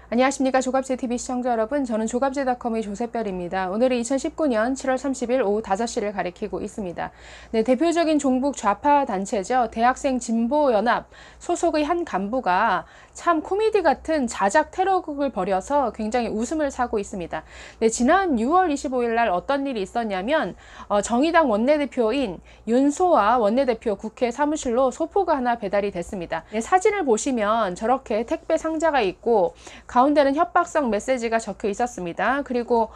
안녕하십니까. 조갑제TV 시청자 여러분, 저는 조갑제닷컴의 조셉별입니다. 오늘은 2019년 7월 30일 오후 5시를 가리키고 있습니다. 네, 대표적인 종북 좌파 단체죠. 대학생 진보연합 소속의 한 간부가 참 코미디 같은 자작 테러극을 벌여서 굉장히 웃음을 사고 있습니다. 네, 지난 6월 25일 날 어떤 일이 있었냐면 정의당 원내대표인 윤소아 원내대표 국회 사무실로 소포가 하나 배달이 됐습니다. 네, 사진을 보시면 저렇게 택배 상자가 있고 가운데는 협박성 메시지가 적혀 있었습니다. 그리고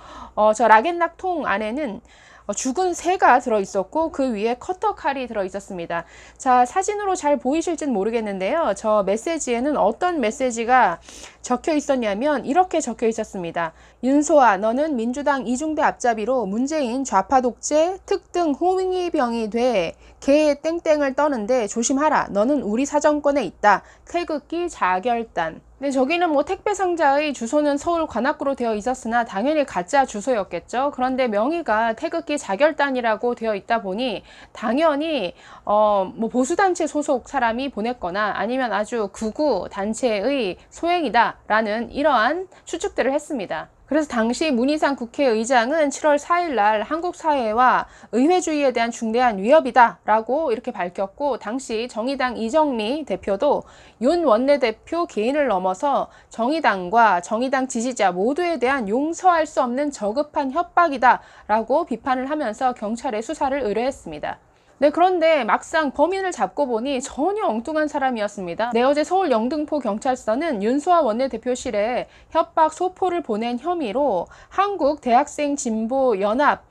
저 락앤락 통 안에는 죽은 새가 들어있었고 그 위에 커터 칼이 들어있었습니다. 자, 사진으로 잘 보이실진 모르겠는데요. 저 메시지에는 어떤 메시지가 적혀 있었냐면 이렇게 적혀 있었습니다. 윤소아, 너는 민주당 이중대 앞잡이로 문재인 좌파 독재 특등 홍위병이 돼 개 땡땡을 떠는데 조심하라. 너는 우리 사정권에 있다. 태극기 자결단. 네, 저기는 뭐 택배 상자의 주소는 서울 관악구로 되어 있었으나 당연히 가짜 주소였겠죠. 그런데 명의가 태극기 자결단이라고 되어 있다 보니 당연히 뭐 보수단체 소속 사람이 보냈거나 아니면 아주 극우 단체의 소행이다라는 이러한 추측들을 했습니다. 그래서 당시 문희상 국회의장은 7월 4일 날 한국 사회와 의회주의에 대한 중대한 위협이다 라고 이렇게 밝혔고, 당시 정의당 이정미 대표도 윤 원내대표 개인을 넘어서 정의당과 정의당 지지자 모두에 대한 용서할 수 없는 저급한 협박이다 라고 비판을 하면서 경찰에 수사를 의뢰했습니다. 네, 그런데 막상 범인을 잡고 보니 전혀 엉뚱한 사람이었습니다. 네, 어제 서울 영등포 경찰서는 윤소아 원내대표실에 협박 소포를 보낸 혐의로 한국 대학생 진보 연합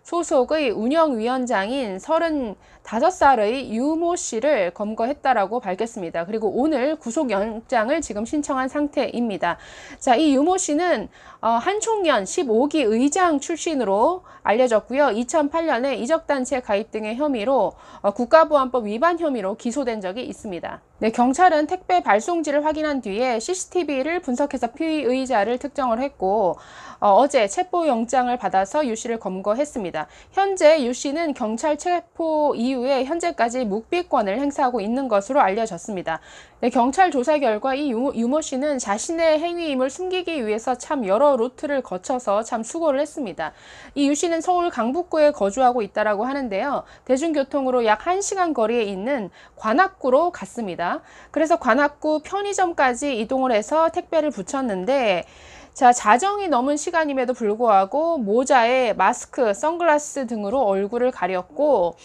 소속의 운영위원장인 35살의 유모 씨를 검거했다라고 밝혔습니다. 그리고 오늘 구속영장을 지금 신청한 상태입니다. 자, 이 유모 씨는 한총련 15기 의장 출신으로 알려졌고요. 2008년에 이적단체 가입 등의 혐의로 국가보안법 위반 혐의로 기소된 적이 있습니다. 네, 경찰은 택배 발송지를 확인한 뒤에 CCTV를 분석해서 피의자를 특정을 했고 어제 체포영장을 받아서 유 씨를 검거했습니다. 현재 유 씨는 경찰 체포 이후에 현재까지 묵비권을 행사하고 있는 것으로 알려졌습니다. 네, 경찰 조사 결과 이 유모 씨는 자신의 행위임을 숨기기 위해서 참 여러 루트를 거쳐서 참 수고를 했습니다. 이 유 씨는 서울 강북구에 거주하고 있다라고 하는데요. 대중교통으로 약 1시간 거리에 있는 관악구로 갔습니다. 그래서 관악구 편의점까지 이동을 해서 택배를 붙였는데, 자, 자정이 넘은 시간임에도 불구하고 모자에 마스크, 선글라스 등으로 얼굴을 가렸고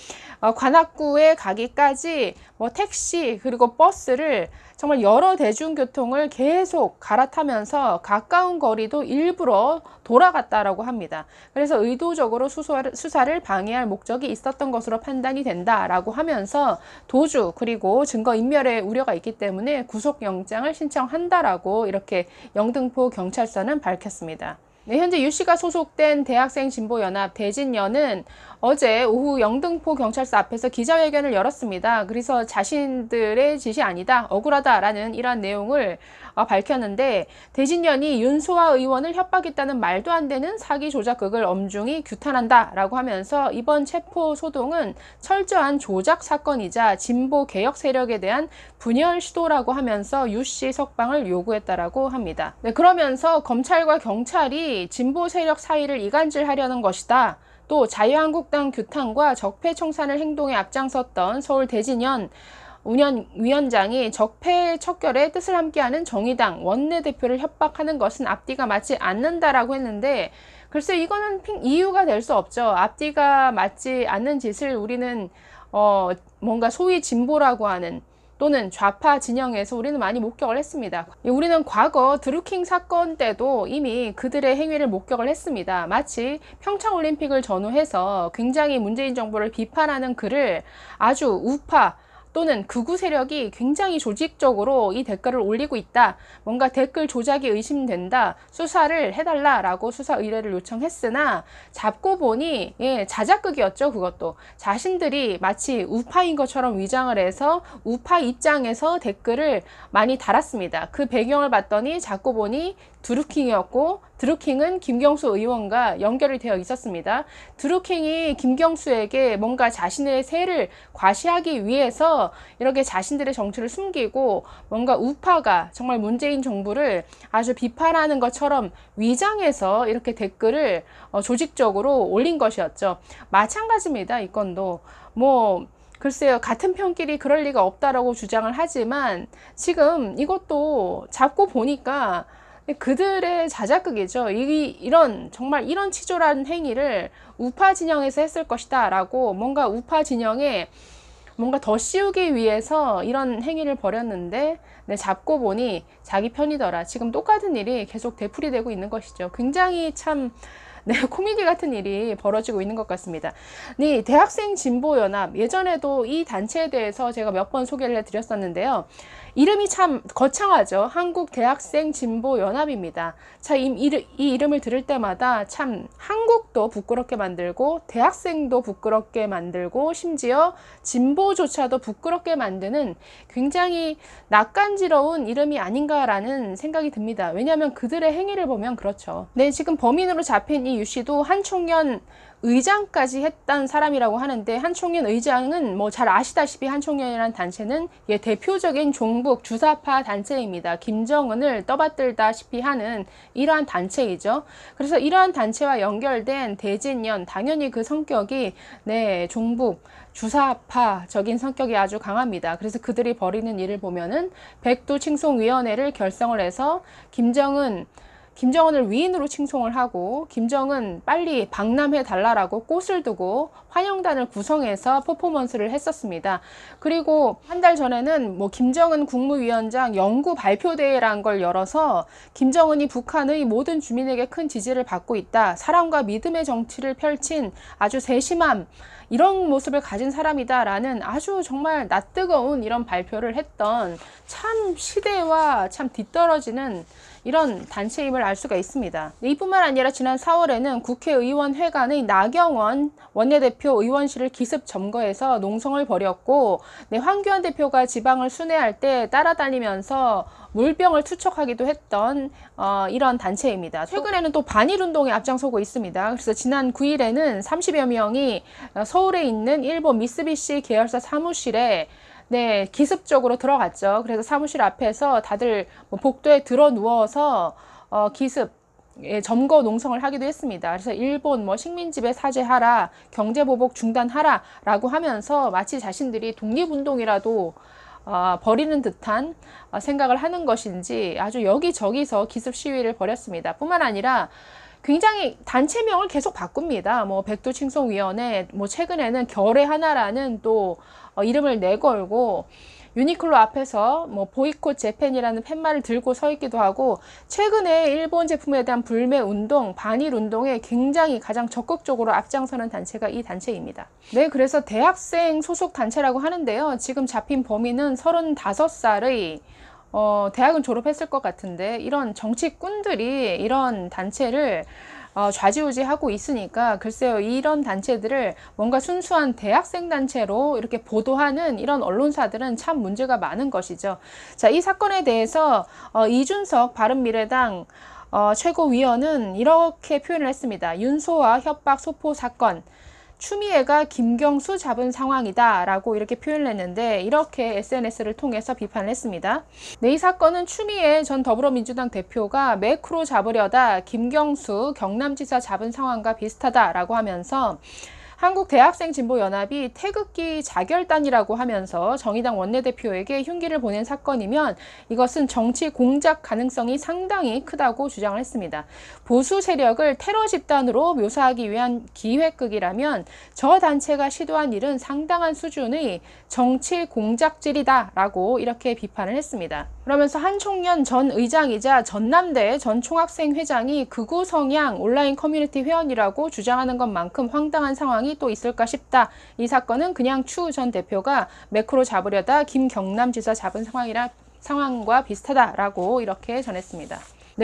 관악구에 가기까지 뭐 택시 그리고 버스를 정말 여러 대중교통을 계속 갈아타면서 가까운 거리도 일부러 돌아갔다라고 합니다. 그래서 의도적으로 수사를 방해할 목적이 있었던 것으로 판단이 된다라고 하면서 도주 그리고 증거인멸의 우려가 있기 때문에 구속영장을 신청한다라고 이렇게 영등포 경찰서는 밝혔습니다. 네, 현재 유 씨가 소속된 대학생 진보연합 대진연은 어제 오후 영등포 경찰서 앞에서 기자회견을 열었습니다. 그래서 자신들의 짓이 아니다, 억울하다라는 이러한 내용을 밝혔는데, 대진연이 윤소아 의원을 협박했다는 말도 안 되는 사기 조작극을 엄중히 규탄한다라고 하면서 이번 체포 소동은 철저한 조작 사건이자 진보 개혁 세력에 대한 분열 시도라고 하면서 유 씨 석방을 요구했다라고 합니다. 네, 그러면서 검찰과 경찰이 진보 세력 사이를 이간질하려는 것이다. 또 자유한국당 규탄과 적폐 청산을 행동에 앞장섰던 서울 대진연 운영위원장이 적폐 척결에 뜻을 함께하는 정의당 원내대표를 협박하는 것은 앞뒤가 맞지 않는다라고 했는데, 글쎄 이거는 이유가 될 수 없죠. 앞뒤가 맞지 않는 짓을 우리는 뭔가 소위 진보라고 하는 또는 좌파 진영에서 우리는 많이 목격을 했습니다. 우리는 과거 드루킹 사건 때도 이미 그들의 행위를 목격을 했습니다. 마치 평창올림픽을 전후해서 굉장히 문재인 정부를 비판하는 글을 아주 우파 또는 극우 세력이 굉장히 조직적으로 이 댓글을 올리고 있다, 뭔가 댓글 조작이 의심된다, 수사를 해달라라고 수사 의뢰를 요청했으나 잡고 보니 자작극이었죠. 그것도 자신들이 마치 우파인 것처럼 위장을 해서 우파 입장에서 댓글을 많이 달았습니다. 그 배경을 봤더니 잡고 보니 드루킹이었고 드루킹은 김경수 의원과 연결이 되어 있었습니다. 드루킹이 김경수에게 뭔가 자신의 세를 과시하기 위해서 이렇게 자신들의 정치를 숨기고 뭔가 우파가 정말 문재인 정부를 아주 비판하는 것처럼 위장해서 이렇게 댓글을 조직적으로 올린 것이었죠. 마찬가지입니다. 이 건도 글쎄요, 같은 편끼리 그럴 리가 없다라고 주장을 하지만 지금 이것도 잡고 보니까 그들의 자작극이죠. 정말 이런 치졸한 행위를 우파 진영에서 했을 것이다 라고 뭔가 우파 진영에 뭔가 더 씌우기 위해서 이런 행위를 벌였는데 잡고 보니 자기 편이더라. 지금 똑같은 일이 계속 되풀이되고 있는 것이죠. 굉장히 참 코미디 같은 일이 벌어지고 있는 것 같습니다. 대학생 진보연합, 예전에도 이 단체에 대해서 제가 몇 번 소개를 해드렸었는데요. 이름이 참 거창하죠. 한국 대학생 진보연합입니다. 자, 이 이름을 들을 때마다 참 한국도 부끄럽게 만들고 대학생도 부끄럽게 만들고 심지어 진보조차도 부끄럽게 만드는 굉장히 낯간지러운 이름이 아닌가라는 생각이 듭니다. 왜냐하면 그들의 행위를 보면 그렇죠. 지금 범인으로 잡힌 이 유씨도 한총련 의장까지 했던 사람이라고 하는데, 한총련 의장은 잘 아시다시피 한총련이라는 단체는 대표적인 종북 주사파 단체입니다. 김정은을 떠받들다시피 하는 이러한 단체이죠. 그래서 이러한 단체와 연결된 대진연, 당연히 그 성격이 종북 주사파적인 성격이 아주 강합니다. 그래서 그들이 벌이는 일을 보면은 백두칭송위원회를 결성을 해서 김정은을 위인으로 칭송을 하고 김정은 빨리 방남해 달라라고 꽃을 두고 환영단을 구성해서 퍼포먼스를 했었습니다. 그리고 한 달 전에는 김정은 국무위원장 연구 발표대회라는 걸 열어서 김정은이 북한의 모든 주민에게 큰 지지를 받고 있다. 사랑과 믿음의 정치를 펼친 아주 세심함, 이런 모습을 가진 사람이다라는 아주 정말 낯뜨거운 이런 발표를 했던 참 시대와 참 뒤떨어지는 이런 단체임을 알 수가 있습니다. 이뿐만 아니라 지난 4월에는 국회의원회관의 나경원 원내대표 의원실을 기습 점거해서 농성을 벌였고, 황교안 대표가 지방을 순회할 때 따라다니면서 물병을 투척하기도 했던 이런 단체입니다. 최근에는 또 반일운동에 앞장서고 있습니다. 그래서 지난 9일에는 30여 명이 서울에 있는 일본 미쓰비시 계열사 사무실에 기습적으로 들어갔죠. 그래서 사무실 앞에서 다들 복도에 들어 누워서 기습 점거 농성을 하기도 했습니다. 그래서 일본 식민지배 사죄하라, 경제보복 중단하라 라고 하면서 마치 자신들이 독립운동이라도 벌이는 듯한 생각을 하는 것인지 아주 여기저기서 기습 시위를 벌였습니다. 뿐만 아니라 굉장히 단체명을 계속 바꿉니다. 백두칭송위원회, 최근에는 결의 하나라는 또 이름을 내걸고, 유니클로 앞에서 보이콧 재팬이라는 팻말을 들고 서 있기도 하고, 최근에 일본 제품에 대한 불매 운동, 반일 운동에 굉장히 가장 적극적으로 앞장서는 단체가 이 단체입니다. 그래서 대학생 소속 단체라고 하는데요. 지금 잡힌 범인은 35살의 대학은 졸업했을 것 같은데, 이런 정치꾼들이 이런 단체를 좌지우지하고 있으니까 글쎄요, 이런 단체들을 뭔가 순수한 대학생 단체로 이렇게 보도하는 이런 언론사들은 참 문제가 많은 것이죠. 자, 이 사건에 대해서 이준석 바른미래당 최고위원은 이렇게 표현을 했습니다. 윤소아 협박 소포 사건, 추미애가 김경수 잡은 상황이다 라고 이렇게 표현을 했는데, 이렇게 SNS를 통해서 비판을 했습니다. 이 사건은 추미애 전 더불어민주당 대표가 매크로 잡으려다 김경수 경남지사 잡은 상황과 비슷하다 라고 하면서, 한국대학생진보연합이 태극기 자결단이라고 하면서 정의당 원내대표에게 흉기를 보낸 사건이면 이것은 정치 공작 가능성이 상당히 크다고 주장을 했습니다. 보수 세력을 테러 집단으로 묘사하기 위한 기획극이라면 저 단체가 시도한 일은 상당한 수준의 정치 공작질이다 라고 이렇게 비판을 했습니다. 그러면서 한총련 전 의장이자 전남대 전 총학생 회장이 극우 성향 온라인 커뮤니티 회원이라고 주장하는 것만큼 황당한 상황이 또 있을까 싶다. 이 사건은 그냥 추 전 대표가 매크로 잡으려다 김경남지사 잡은 상황과 비슷하다라고 이렇게 전했습니다.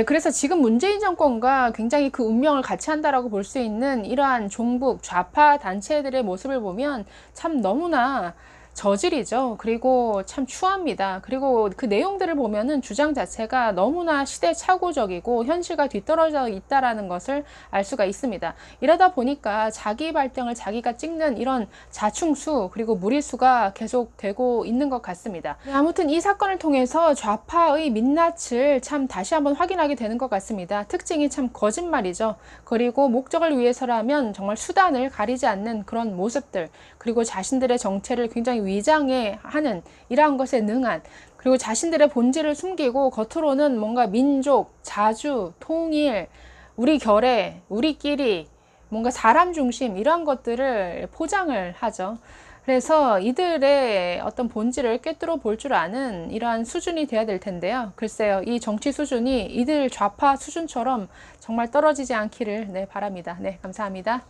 그래서 지금 문재인 정권과 굉장히 그 운명을 같이 한다라고 볼 수 있는 이러한 종북 좌파 단체들의 모습을 보면 참 너무나 저질이죠. 그리고 참 추합니다. 그리고 그 내용들을 보면은 주장 자체가 너무나 시대착오적이고 현실과 뒤떨어져 있다라는 것을 알 수가 있습니다. 이러다 보니까 자기 발등을 자기가 찍는 이런 자충수 그리고 무리수가 계속되고 있는 것 같습니다. 아무튼 이 사건을 통해서 좌파의 민낯을 참 다시 한번 확인하게 되는 것 같습니다. 특징이 참 거짓말이죠. 그리고 목적을 위해서라면 정말 수단을 가리지 않는 그런 모습들, 그리고 자신들의 정체를 굉장히 위장해 하는 이러한 것에 능한, 그리고 자신들의 본질을 숨기고 겉으로는 뭔가 민족, 자주, 통일, 우리 결의, 우리끼리 뭔가 사람 중심 이러한 것들을 포장을 하죠. 그래서 이들의 어떤 본질을 꿰뚫어 볼 줄 아는 이러한 수준이 돼야 될 텐데요. 글쎄요, 이 정치 수준이 이들 좌파 수준처럼 정말 떨어지지 않기를 바랍니다. 네, 감사합니다.